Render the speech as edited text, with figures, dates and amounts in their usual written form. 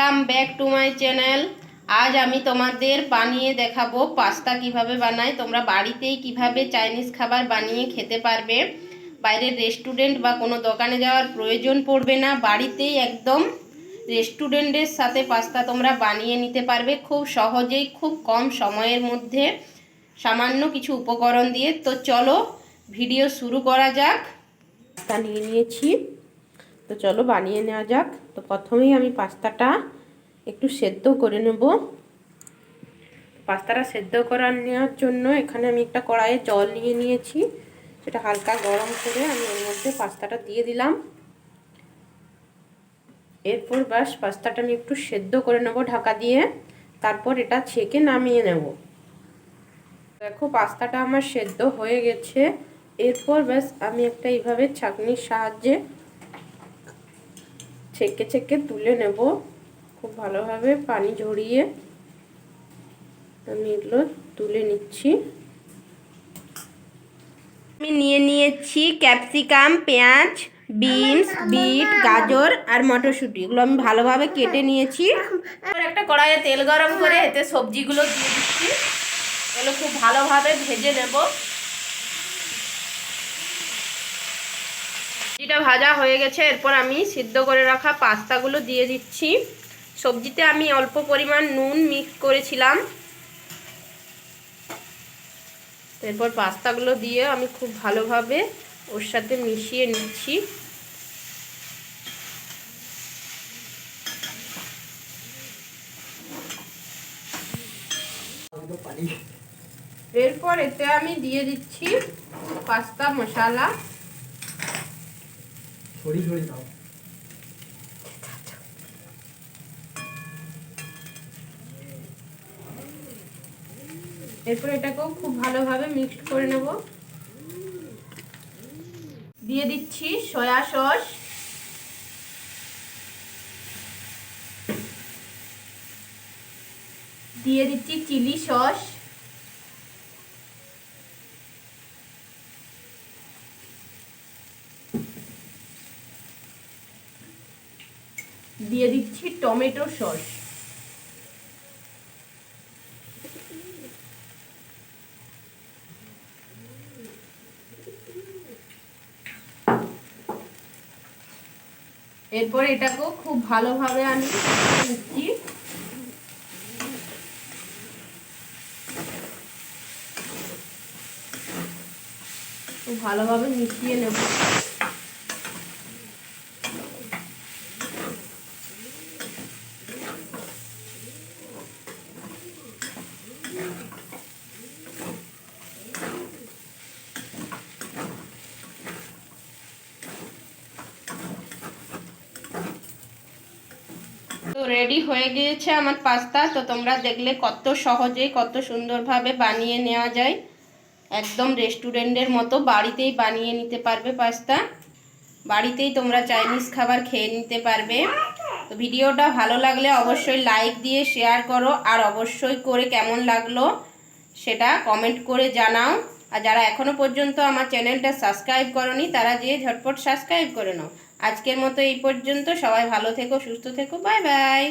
Welcome back to my channel. আজ আমি তোমাদের বানিয়ে দেখাবো পাস্তা কিভাবে বানাই। তোমরা বাড়িতেই কিভাবে চাইনিজ খাবার বানিয়ে খেতে পারবে। বাইরের রেস্টুরেন্ট বা কোনো দোকানে যাওয়ার প্রয়োজন পড়বে না। বাড়িতেই একদম রেস্টুরেন্টের সাথে পাস্তা তোমরা বানিয়ে নিতে পারবে খুব সহজেই, খুব কম সময়ের মধ্যে, সামান্য কিছু উপকরণ দিয়ে। তো চলো ভিডিও শুরু করা যাক। পাস্তা নিয়ে নিয়েছি, তো চলো বানিয়ে নেওয়া যাক। তো প্রথমেই আমি পাস্তাটা একটু সেদ্ধ করে নেব। পাস্তাটা সেদ্ধ করার নেওয়ার জন্য এখানে আমি একটা কড়াইয়ে জল নিয়ে নিয়েছি। সেটা হালকা গরম করে আমি এর মধ্যে পাস্তাটা দিয়ে দিলাম। এরপর বাস পাস্তাটা আমি একটু সেদ্ধ করে নেব ঢাকা দিয়ে, তারপর এটা ছেঁকে নামিয়ে নেব। দেখো পাস্তাটা আমার সেদ্ধ হয়ে গেছে। এরপর ব্যাস আমি একটা এইভাবে ছাঁকনির সাহায্যে ছেঁকে ছেঁকে তুলে নেব। খুব ভালোভাবে পানি ঝরিয়ে আমি এগুলো তুলে নিচ্ছি। আমি নিয়ে নিয়েছি ক্যাপসিকাম, পেঁয়াজ, বিনস, বিট, গাজর আর মটরশুঁটি। এগুলো আমি ভালোভাবে কেটে নিয়েছি। একটা কড়াইয়ে তেল গরম করে এতে সবজিগুলো দিয়ে দিচ্ছি। এগুলো খুব ভালোভাবে ভেজে নেব। সবজিটা ভাজা হয়ে গেছে। এরপর আমি সিদ্ধ করে রাখা পাস্তাগুলো দিয়ে দিচ্ছি। সবজিতে আমি অল্প পরিমাণ নুন মিক্স করেছিলাম। এরপর পাস্তাগুলো দিয়ে আমি খুব ভালোভাবে ওর সাথে মিশিয়ে নিচ্ছি। এরপর এতে আমি দিয়ে দিচ্ছি পাস্তা মশলা। এরপর এটাকেও খুব ভালোভাবে মিক্সড করে নেব। দিয়ে দিচ্ছি সয়া সস, দিয়ে দিচ্ছি চিলি সস, দিয়ে দিচ্ছি টমেটো সস। এরপর এটাকেও খুব ভালোভাবে আমি দিচ্ছি। খুব ভালোভাবে মিশিয়ে নেব। তো রেডি হয়ে গিয়েছে আমার পাস্তা। তো তোমরা দেখলে কত সহজে, কত সুন্দরভাবে বানিয়ে নেওয়া যায়। একদম রেস্টুরেন্টের মতো বাড়িতেই বানিয়ে নিতে পারবে পাস্তা। বাড়িতেই তোমরা চাইনিজ খাবার খেয়ে নিতে পারবে। তো ভিডিওটা ভালো লাগলে অবশ্যই লাইক দিয়ে শেয়ার করো, আর অবশ্যই করে কেমন লাগলো সেটা কমেন্ট করে জানাও। আর যারা এখনও পর্যন্ত আমার চ্যানেলটা সাবস্ক্রাইব করোনি তারা যেয়ে ঝটপট সাবস্ক্রাইব করে নাও। আজকের মতো এই পর্যন্ত। সবাই ভালো থেকো, সুস্থ থেকো, বাই বাই।